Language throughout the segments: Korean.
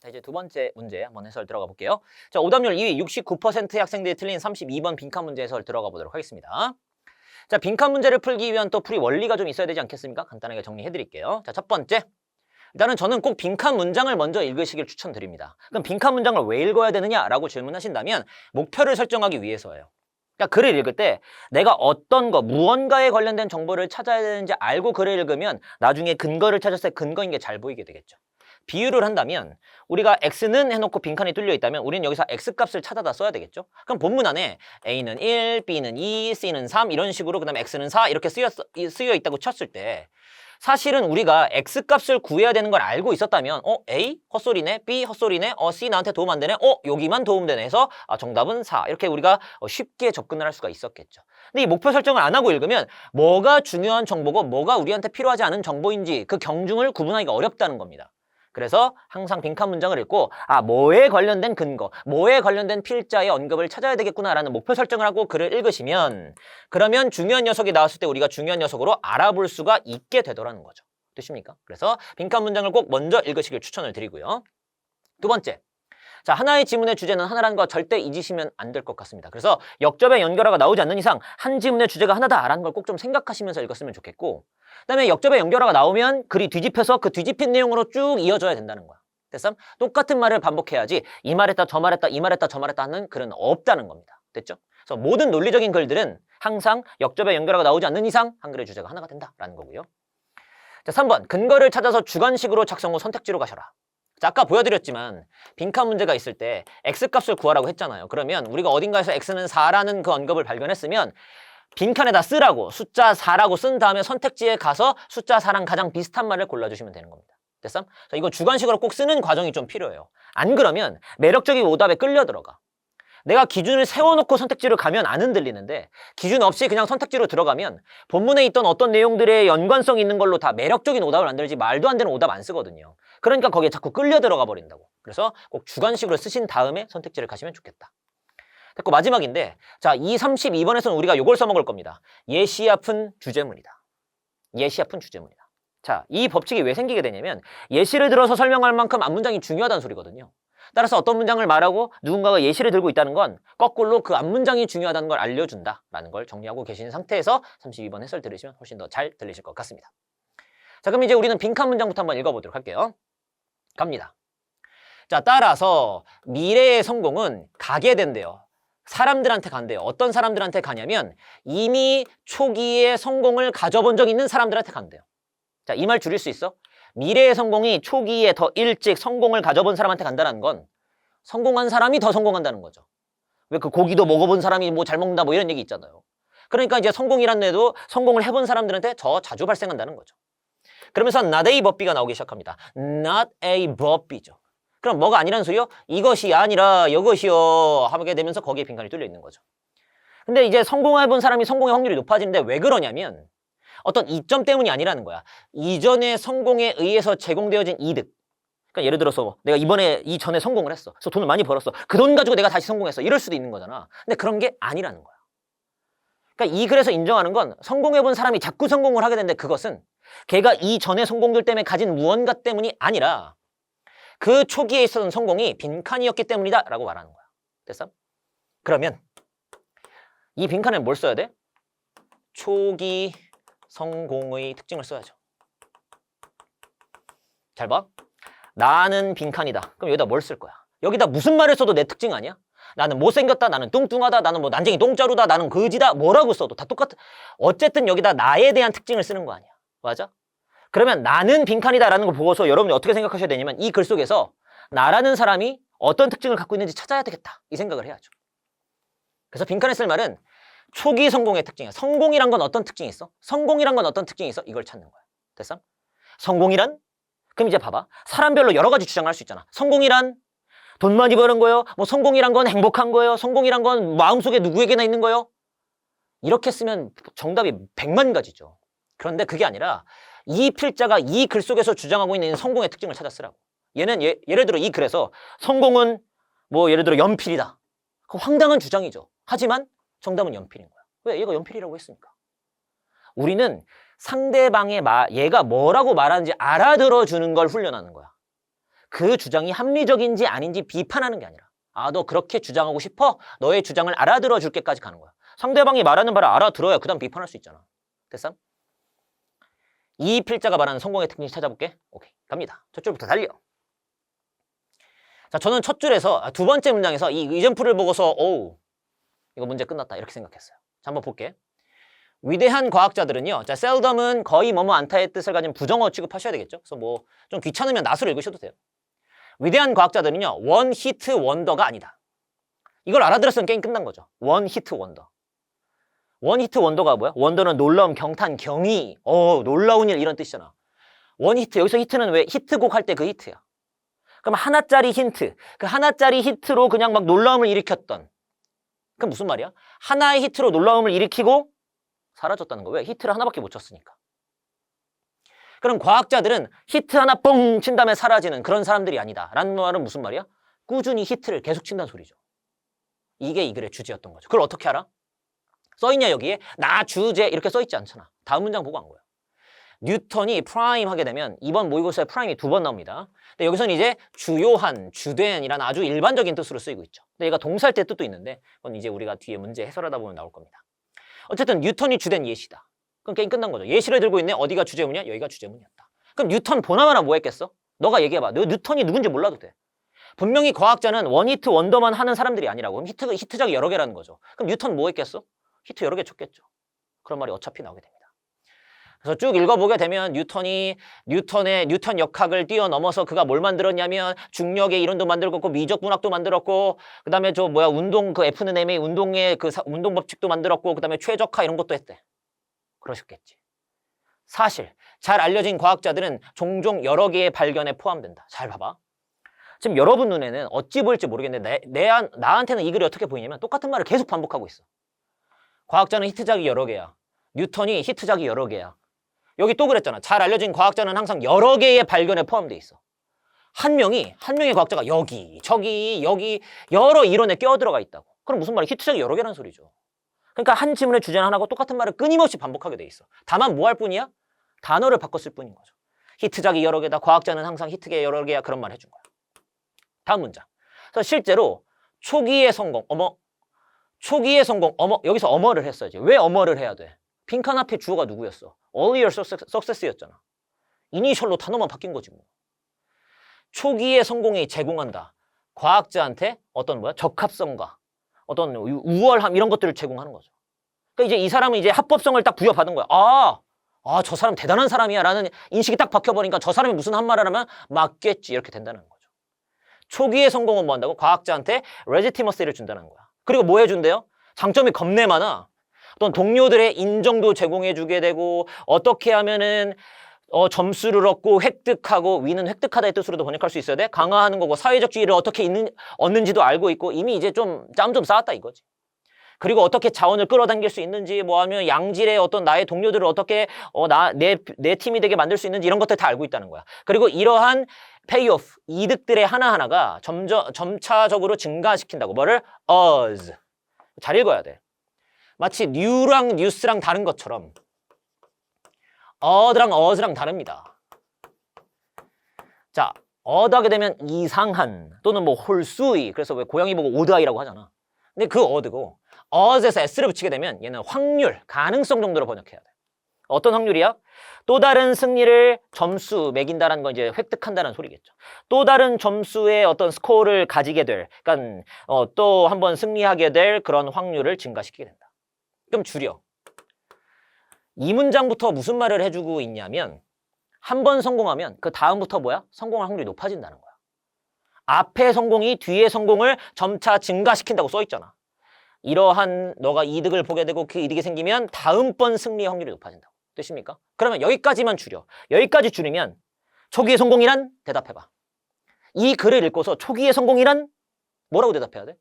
자, 이제 두 번째 문제 한번 해설 들어가 볼게요. 자, 오답률 2위 69%의 학생들이 틀린 32번 빈칸 문제 해설 들어가 보도록 하겠습니다. 자, 빈칸 문제를 풀기 위한 또 풀이 원리가 좀 있어야 되지 않겠습니까? 간단하게 정리해 드릴게요. 자, 첫 번째. 일단은 저는 꼭 빈칸 문장을 먼저 읽으시길 추천드립니다. 그럼 빈칸 문장을 왜 읽어야 되느냐라고 질문하신다면 목표를 설정하기 위해서예요. 그러니까 글을 읽을 때 내가 어떤 거, 무언가에 관련된 정보를 찾아야 되는지 알고 글을 읽으면 나중에 근거를 찾았을 때 근거인 게 잘 보이게 되겠죠. 비유를 한다면 우리가 X는 해놓고 빈칸이 뚫려 있다면 우리는 여기서 X값을 찾아다 써야 되겠죠. 그럼 본문 안에 A는 1, B는 2, C는 3 이런 식으로 그 다음에 X는 4 이렇게 쓰여 있다고 쳤을 때 사실은 우리가 X값을 구해야 되는 걸 알고 있었다면 A? 헛소리네. B? 헛소리네. C 나한테 도움 안 되네. 여기만 도움되네 해서 정답은 4 이렇게 우리가 쉽게 접근을 할 수가 있었겠죠. 근데 이 목표 설정을 안 하고 읽으면 뭐가 중요한 정보고 뭐가 우리한테 필요하지 않은 정보인지 그 경중을 구분하기가 어렵다는 겁니다. 그래서 항상 빈칸 문장을 읽고 뭐에 관련된 근거, 뭐에 관련된 필자의 언급을 찾아야 되겠구나라는 목표 설정을 하고 글을 읽으시면 그러면 중요한 녀석이 나왔을 때 우리가 중요한 녀석으로 알아볼 수가 있게 되더라는 거죠. 되십니까? 그래서 빈칸 문장을 꼭 먼저 읽으시길 추천을 드리고요. 두 번째. 자, 하나의 지문의 주제는 하나라는 거 절대 잊으시면 안 될 것 같습니다. 그래서 역접의 연결어가 나오지 않는 이상 한 지문의 주제가 하나다라는 걸 꼭 좀 생각하시면서 읽었으면 좋겠고 그다음에 역접의 연결어가 나오면 글이 뒤집혀서 그 뒤집힌 내용으로 쭉 이어져야 된다는 거야. 됐어? 똑같은 말을 반복해야지 이 말했다 저 말했다 이 말했다 저 말했다 하는 글은 없다는 겁니다. 됐죠? 그래서 모든 논리적인 글들은 항상 역접의 연결어가 나오지 않는 이상 한글의 주제가 하나가 된다라는 거고요. 자, 3번 근거를 찾아서 주관식으로 작성 후 선택지로 가셔라. 자, 아까 보여드렸지만 빈칸 문제가 있을 때 X값을 구하라고 했잖아요. 그러면 우리가 어딘가에서 X는 4라는 그 언급을 발견했으면 빈칸에다 쓰라고 숫자 4라고 쓴 다음에 선택지에 가서 숫자 4랑 가장 비슷한 말을 골라주시면 되는 겁니다. 됐어? 자, 이거 주관식으로 꼭 쓰는 과정이 좀 필요해요. 안 그러면 매력적인 오답에 끌려 들어가. 내가 기준을 세워놓고 선택지를 가면 안 흔들리는데 기준 없이 그냥 선택지로 들어가면 본문에 있던 어떤 내용들의 연관성 있는 걸로 다 매력적인 오답을 만들지 말도 안 되는 오답 안 쓰거든요. 그러니까 거기에 자꾸 끌려 들어가 버린다고. 그래서 꼭 주관식으로 쓰신 다음에 선택지를 가시면 좋겠다. 됐고 마지막인데 자, 이 32번에서는 우리가 요걸 써먹을 겁니다. 예시 앞은 주제문이다. 예시 앞은 주제문이다. 자, 이 법칙이 왜 생기게 되냐면 예시를 들어서 설명할 만큼 앞문장이 중요하다는 소리거든요. 따라서 어떤 문장을 말하고 누군가가 예시를 들고 있다는 건 거꾸로 그 앞문장이 중요하다는 걸 알려준다라는 걸 정리하고 계시는 상태에서 32번 해설 들으시면 훨씬 더 잘 들리실 것 같습니다. 자, 그럼 이제 우리는 빈칸 문장부터 한번 읽어보도록 할게요. 갑니다. 자, 따라서 미래의 성공은 가게 된대요. 사람들한테 간대요. 어떤 사람들한테 가냐면 이미 초기에 성공을 가져본 적 있는 사람들한테 간대요. 자, 이 말 줄일 수 있어? 미래의 성공이 초기에 더 일찍 성공을 가져본 사람한테 간다는 건 성공한 사람이 더 성공한다는 거죠. 왜 그 고기도 먹어본 사람이 뭐 잘 먹는다 뭐 이런 얘기 있잖아요. 그러니까 이제 성공이란 애도 성공을 해본 사람들한테 더 자주 발생한다는 거죠. 그러면서 not a but b가 나오기 시작합니다. not a but b죠. 그럼 뭐가 아니란 소리요? 이것이 아니라 이것이요 하게 되면서 거기에 빈칸이 뚫려 있는 거죠. 근데 이제 성공해본 사람이 성공의 확률이 높아지는데 왜 그러냐면 어떤 이점 때문이 아니라는 거야. 이전의 성공에 의해서 제공되어진 이득. 그러니까 예를 들어서 내가 이전에 성공을 했어. 그래서 돈을 많이 벌었어. 그 돈 가지고 내가 다시 성공했어. 이럴 수도 있는 거잖아. 근데 그런 게 아니라는 거야. 그러니까 이 글에서 인정하는 건 성공해본 사람이 자꾸 성공을 하게 되는데 그것은 걔가 이전의 성공들 때문에 가진 무언가 때문이 아니라 그 초기에 있었던 성공이 빈칸이었기 때문이다 라고 말하는 거야. 됐어? 그러면 이 빈칸에 뭘 써야 돼? 초기 성공의 특징을 써야죠. 잘 봐. 나는 빈칸이다. 그럼 여기다 뭘 쓸 거야? 여기다 무슨 말을 써도 내 특징 아니야? 나는 못생겼다, 나는 뚱뚱하다, 나는 뭐 난쟁이 똥자루다, 나는 거지다, 뭐라고 써도 다 똑같아. 어쨌든 여기다 나에 대한 특징을 쓰는 거 아니야. 맞아? 그러면 나는 빈칸이다라는 걸 보고서 여러분이 어떻게 생각하셔야 되냐면 이 글 속에서 나라는 사람이 어떤 특징을 갖고 있는지 찾아야 되겠다. 이 생각을 해야죠. 그래서 빈칸에 쓸 말은 초기 성공의 특징이야. 성공이란 건 어떤 특징이 있어? 성공이란 건 어떤 특징이 있어? 이걸 찾는 거야. 됐어? 성공이란? 그럼 이제 봐봐. 사람별로 여러 가지 주장을 할 수 있잖아. 성공이란 돈 많이 버는 거예요. 뭐 성공이란 건 행복한 거예요. 성공이란 건 마음속에 누구에게나 있는 거예요. 이렇게 쓰면 정답이 100만 가지죠. 그런데 그게 아니라 이 필자가 이 글 속에서 주장하고 있는 성공의 특징을 찾아 쓰라고. 얘는 예를 들어 이 글에서 성공은 뭐 예를 들어 연필이다. 그 황당한 주장이죠. 하지만 정답은 연필인 거야. 왜? 얘가 연필이라고 했으니까. 우리는 상대방의 얘가 뭐라고 말하는지 알아들어주는 걸 훈련하는 거야. 그 주장이 합리적인지 아닌지 비판하는 게 아니라 아, 너 그렇게 주장하고 싶어? 너의 주장을 알아들어 줄게까지 가는 거야. 상대방이 말하는 바를 알아들어야 그 다음 비판할 수 있잖아. 됐어? 이 필자가 말하는 성공의 특징 찾아볼게. 오케이, 갑니다. 첫 줄부터 달려. 자, 저는 첫 줄에서 두 번째 문장에서 이 이젠플을 보고서 오우, 이거 문제 끝났다 이렇게 생각했어요. 자, 한번 볼게. 위대한 과학자들은요. 자, 셀덤은 거의 뭐뭐 않다의 뜻을 가진 부정어 취급하셔야 되겠죠. 그래서 뭐 좀 귀찮으면 낫으로 읽으셔도 돼요. 위대한 과학자들은요. 원 히트 원더가 아니다. 이걸 알아들었으면 게임 끝난 거죠. 원 히트 원더. 원 히트 원더가 뭐야? 원더는 놀라움, 경탄, 경이, 놀라운 일 이런 뜻이잖아. 원 히트, 여기서 히트는 왜 히트곡 할 때 그 히트야. 그럼 하나짜리 힌트, 그 하나짜리 히트로 그냥 막 놀라움을 일으켰던. 그럼 무슨 말이야? 하나의 히트로 놀라움을 일으키고 사라졌다는 거. 왜? 히트를 하나밖에 못 쳤으니까. 그럼 과학자들은 히트 하나 뻥 친 다음에 사라지는 그런 사람들이 아니다. 라는 말은 무슨 말이야? 꾸준히 히트를 계속 친다는 소리죠. 이게 이 글의 주제였던 거죠. 그걸 어떻게 알아? 써있냐 여기에? 나 주제 이렇게 써있지 않잖아. 다음 문장 보고 한 거야. 뉴턴이 프라임 하게 되면 이번 모의고사에 프라임이 2번 나옵니다. 근데 여기서는 이제 주요한, 주된이라는 아주 일반적인 뜻으로 쓰이고 있죠. 근데 얘가 동사일 때 뜻도 있는데 그건 이제 우리가 뒤에 문제 해설하다 보면 나올 겁니다. 어쨌든 뉴턴이 주된 예시다. 그럼 게임 끝난 거죠. 예시를 들고 있네. 어디가 주제문이야? 여기가 주제문이었다. 그럼 뉴턴 보나마나 뭐 했겠어? 너가 얘기해봐. 너 뉴턴이 누군지 몰라도 돼. 분명히 과학자는 원히트 원더만 하는 사람들이 아니라고. 그럼 히트작이 여러 개라는 거죠. 그럼 뉴턴 뭐 했겠어? 히트 여러 개 쳤겠죠. 그런 말이 어차피 나오게 됩니다. 그래서 쭉 읽어보게 되면 뉴턴 역학을 뛰어넘어서 그가 뭘 만들었냐면 중력의 이론도 만들었고 미적 분학도 만들었고 그 다음에 운동 그 F는 M의 운동의 그 운동 법칙도 만들었고 그 다음에 최적화 이런 것도 했대. 그러셨겠지. 사실 잘 알려진 과학자들은 종종 여러 개의 발견에 포함된다. 잘 봐봐. 지금 여러분 눈에는 어찌 보일지 모르겠는데 나한테는 이 글이 어떻게 보이냐면 똑같은 말을 계속 반복하고 있어. 과학자는 히트작이 여러 개야. 뉴턴이 히트작이 여러 개야. 여기 또 그랬잖아. 잘 알려진 과학자는 항상 여러 개의 발견에 포함돼 있어. 한 명의 과학자가 여기, 저기, 여기 여러 이론에 끼어들어가 있다고. 그럼 무슨 말이야? 히트작이 여러 개라는 소리죠. 그러니까 한 지문의 주제는 하나고 똑같은 말을 끊임없이 반복하게 돼 있어. 다만 뭐 할 뿐이야? 단어를 바꿨을 뿐인 거죠. 히트작이 여러 개다. 과학자는 항상 히트계 여러 개야. 그런 말 해준 거야. 다음 문장. 그래서 실제로 초기의 성공, 여기서 어머를 했어야지. 왜 어머를 해야 돼? 빈칸 앞에 주어가 누구였어? earlier success였잖아. 이니셜로 단어만 바뀐 거지 뭐. 초기의 성공에 제공한다. 과학자한테 어떤 적합성과 어떤 우월함 이런 것들을 제공하는 거죠. 그러니까 이제 이 사람은 이제 합법성을 딱 부여받은 거야. 저 사람 대단한 사람이야 라는 인식이 딱 박혀버리니까 저 사람이 무슨 한 말을 하면 맞겠지 이렇게 된다는 거죠. 초기의 성공은 뭐 한다고? 과학자한테 레지티머시를 준다는 거야. 그리고 뭐 해준대요? 장점이 겁내 많아. 어떤 동료들의 인정도 제공해주게 되고 어떻게 하면은 점수를 얻고 획득하고 위는 획득하다의 뜻으로도 번역할 수 있어야 돼. 강화하는 거고 사회적 지위를 어떻게 얻는지도 알고 있고 이미 이제 짬 좀 쌓았다 이거지. 그리고 어떻게 자원을 끌어당길 수 있는지 뭐 하면 양질의 어떤 나의 동료들을 어떻게 내 팀이 되게 만들 수 있는지 이런 것들 다 알고 있다는 거야. 그리고 이러한 페이오프 이득들의 하나하나가 점차적으로 증가시킨다고. 뭐를? us. 잘 읽어야 돼. 마치 뉴랑 뉴스랑 다른 것처럼 어드랑 어즈랑 다릅니다. 자, 어드 하게 되면 이상한 또는 뭐 홀수의. 그래서 왜 고양이 보고 오드아이라고 하잖아. 근데 그 어드고 어즈에서 s를 붙이게 되면 얘는 확률, 가능성 정도로 번역해야 돼. 어떤 확률이야? 또 다른 승리를 점수 매긴다는 건 이제 획득한다는 소리겠죠. 또 다른 점수의 어떤 스코어를 가지게 될, 그러니까 또 한 번 승리하게 될 그런 확률을 증가시키게 된다. 그럼 줄여. 이 문장부터 무슨 말을 해주고 있냐면 한 번 성공하면 그 다음부터 뭐야? 성공할 확률이 높아진다는 거야. 앞의 성공이 뒤의 성공을 점차 증가시킨다고 써있잖아. 이러한 너가 이득을 보게 되고 그 이득이 생기면 다음번 승리의 확률이 높아진다고. 뜻입니까? 그러면 여기까지만 줄여. 여기까지 줄이면 초기의 성공이란? 대답해봐. 이 글을 읽고서 초기의 성공이란? 뭐라고 대답해야 돼?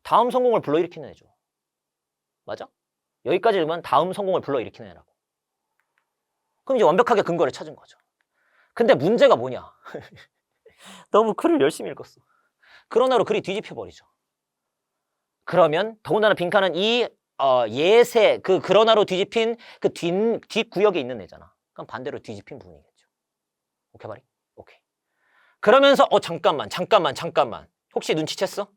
다음 성공을 불러일으키는 애죠. 맞아? 여기까지 읽으면 다음 성공을 불러일으키는 애라고. 그럼 이제 완벽하게 근거를 찾은 거죠. 근데 문제가 뭐냐? 너무 글을 열심히 읽었어. 그러나로 글이 뒤집혀버리죠. 그러면 더군다나 빈칸은 이 예세, 그러나로 뒤집힌 그 뒷구역에 있는 애잖아. 그럼 반대로 뒤집힌 부분이겠죠. 오케이 말이? 오케이. 그러면서 잠깐만. 혹시 눈치챘어?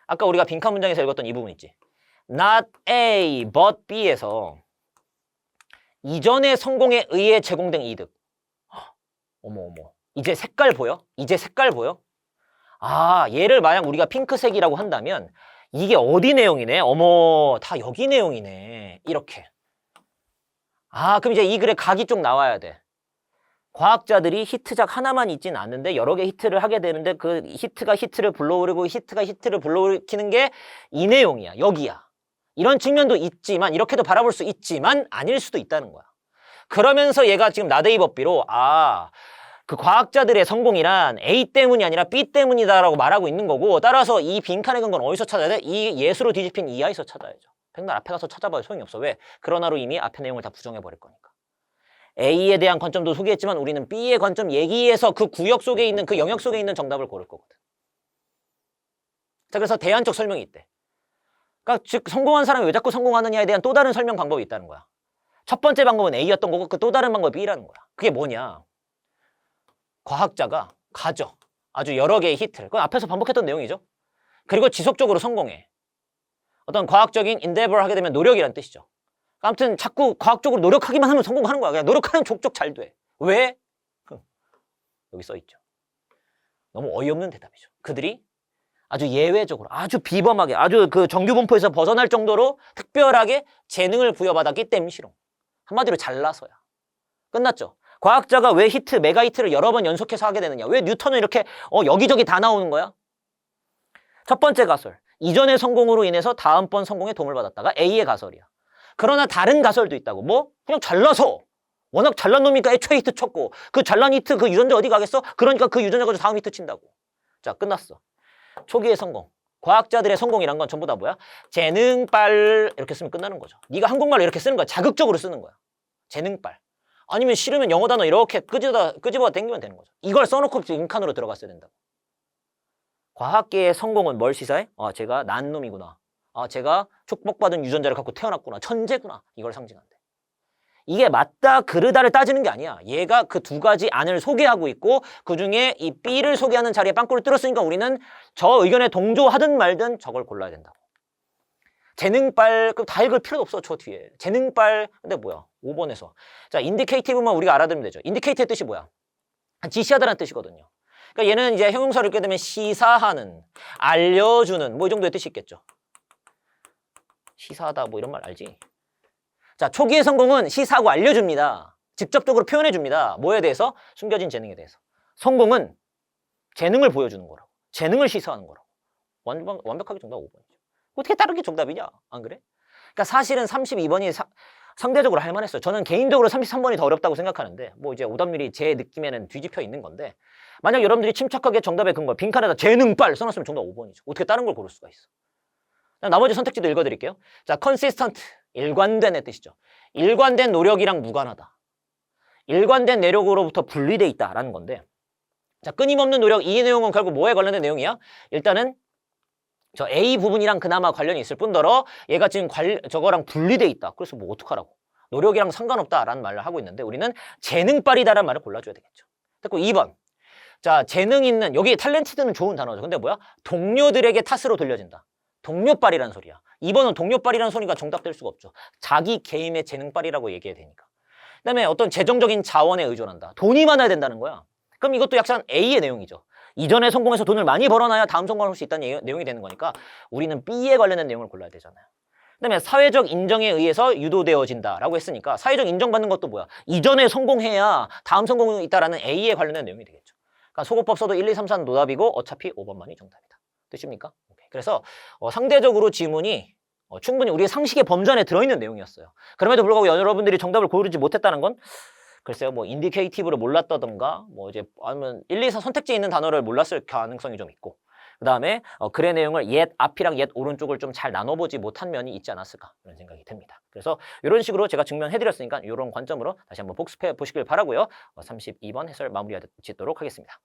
아까 우리가 빈칸 문장에서 읽었던 이 부분 있지? Not A, but B에서 이전의 성공에 의해 제공된 이득. 어머. 이제 색깔 보여? 아, 얘를 만약 우리가 핑크색이라고 한다면 이게 어디 내용이네? 어머, 다 여기 내용이네. 이렇게. 아, 그럼 이제 이 글에 각이 쪽 나와야 돼. 과학자들이 히트작 하나만 있진 않는데 여러 개 히트를 하게 되는데 그 히트가 히트를 불러오르고 히트가 히트를 불러일으키는 게 이 내용이야. 여기야. 이런 측면도 있지만 이렇게도 바라볼 수 있지만 아닐 수도 있다는 거야. 그러면서 얘가 지금 나데이 법비로 그 과학자들의 성공이란 A 때문이 아니라 B 때문이다라고 말하고 있는 거고 따라서 이 빈칸의 근거는 어디서 찾아야 돼? 이 예수로 뒤집힌 이하에서 찾아야죠. 백날 앞에 가서 찾아봐도 소용이 없어. 왜? 그러나로 이미 앞에 내용을 다 부정해버릴 거니까. A에 대한 관점도 소개했지만 우리는 B의 관점 얘기해서 그 구역 속에 있는 그 영역 속에 있는 정답을 고를 거거든. 자, 그래서 대안적 설명이 있대. 그러니까 즉 성공한 사람이 왜 자꾸 성공하느냐에 대한 또 다른 설명 방법이 있다는 거야. 첫 번째 방법은 A였던 거고 그 또 다른 방법이 B라는 거야. 그게 뭐냐? 과학자가 가져. 아주 여러 개의 히트를. 그건 앞에서 반복했던 내용이죠. 그리고 지속적으로 성공해. 어떤 과학적인 endeavor 하게 되면 노력이란 뜻이죠. 아무튼 자꾸 과학적으로 노력하기만 하면 성공하는 거야. 그냥 노력하면 족족 잘 돼. 왜? 여기 써 있죠. 너무 어이없는 대답이죠. 그들이 아주 예외적으로, 아주 비범하게, 아주 그 정규 분포에서 벗어날 정도로 특별하게 재능을 부여받았기 때문이시로. 한마디로 잘나서야. 끝났죠. 과학자가 왜 히트, 메가 히트를 여러 번 연속해서 하게 되느냐? 왜 뉴턴은 이렇게 여기저기 다 나오는 거야? 첫 번째 가설. 이전의 성공으로 인해서 다음번 성공에 도움을 받았다가 A의 가설이야. 그러나 다른 가설도 있다고. 뭐? 그냥 잘나서. 워낙 잘난 놈이니까 애초에 히트 쳤고 그 잘난 히트 그 유전자 어디 가겠어? 그러니까 그 유전자 가지고 다음 히트 친다고. 자, 끝났어. 초기의 성공. 과학자들의 성공이란 건 전부 다 뭐야? 재능빨 이렇게 쓰면 끝나는 거죠. 네가 한국말로 이렇게 쓰는 거야. 자극적으로 쓰는 거야. 재능빨. 아니면 싫으면 영어 단어 이렇게 끄집어 당기면 되는 거죠. 이걸 써놓고 인칸으로 들어갔어야 된다고. 과학계의 성공은 뭘 시사해? 제가 난 놈이구나. 제가 축복받은 유전자를 갖고 태어났구나. 천재구나. 이걸 상징한대. 이게 맞다 그르다를 따지는 게 아니야. 얘가 그 두 가지 안을 소개하고 있고 그중에 이 B를 소개하는 자리에 빵꾸를 뚫었으니까 우리는 저 의견에 동조하든 말든 저걸 골라야 된다고. 재능빨, 그럼 다 읽을 필요도 없어, 저 뒤에. 재능빨, 근데 뭐야? 5번에서. 자, 인디케이티브만 우리가 알아들으면 되죠. 인디케이티브의 뜻이 뭐야? 지시하다라는 뜻이거든요. 그러니까 얘는 이제 형용사를 읽게 되면 시사하는, 알려주는, 뭐 이 정도의 뜻이 있겠죠. 시사하다, 뭐 이런 말 알지? 자, 초기의 성공은 시사하고 알려줍니다. 직접적으로 표현해줍니다. 뭐에 대해서? 숨겨진 재능에 대해서. 성공은 재능을 보여주는 거라고. 재능을 시사하는 거라고. 완벽하게 정답 5번이죠. 어떻게 다른 게 정답이냐? 안 그래? 그러니까 사실은 32번이 상대적으로 할 만했어요. 저는 개인적으로 33번이 더 어렵다고 생각하는데 뭐 이제 오답률이 제 느낌에는 뒤집혀 있는 건데 만약 여러분들이 침착하게 정답의 근거 빈칸에다 재능빨 써놨으면 정답 5번이죠. 어떻게 다른 걸 고를 수가 있어? 나머지 선택지도 읽어드릴게요. 자, consistent, 일관된의 뜻이죠. 일관된 노력이랑 무관하다. 일관된 내력으로부터 분리돼 있다라는 건데 자, 끊임없는 노력, 이 내용은 결국 뭐에 관련된 내용이야? 일단은 저 A 부분이랑 그나마 관련이 있을 뿐더러 얘가 지금 저거랑 분리돼 있다. 그래서 뭐 어떡하라고. 노력이랑 상관없다라는 말을 하고 있는데 우리는 재능빨이다라는 말을 골라줘야 되겠죠. 됐고 2번. 자, 재능 있는, 여기 탤런티드는 좋은 단어죠. 근데 뭐야? 동료들에게 탓으로 들려진다. 동료빨이라는 소리야. 2번은 동료빨이라는 소리가 정답될 수가 없죠. 자기 개인의 재능빨이라고 얘기해야 되니까. 그 다음에 어떤 재정적인 자원에 의존한다. 돈이 많아야 된다는 거야. 그럼 이것도 약간 A의 내용이죠. 이전에 성공해서 돈을 많이 벌어놔야 다음 성공할 수 있다는 내용이 되는 거니까 우리는 B에 관련된 내용을 골라야 되잖아요. 그 다음에 사회적 인정에 의해서 유도되어진다라고 했으니까 사회적 인정받는 것도 뭐야? 이전에 성공해야 다음 성공이 있다라는 A에 관련된 내용이 되겠죠. 그러니까 소거법 써도 1, 2, 3, 4는 노답이고 어차피 5번만이 정답이다. 되십니까? 오케이. 그래서 상대적으로 지문이 충분히 우리의 상식의 범주 안에 들어있는 내용이었어요. 그럼에도 불구하고 여러분들이 정답을 고르지 못했다는 건 글쎄요, 뭐 인디케이티브를 몰랐다던가 뭐 이제 아니면 1, 2, 4 선택지에 있는 단어를 몰랐을 가능성이 좀 있고 그 다음에 글의 내용을 옛 앞이랑 옛 오른쪽을 좀 잘 나눠보지 못한 면이 있지 않았을까 그런 생각이 듭니다. 그래서 이런 식으로 제가 증명해드렸으니까 이런 관점으로 다시 한번 복습해 보시길 바라고요. 32번 해설 마무리 짓도록 하겠습니다.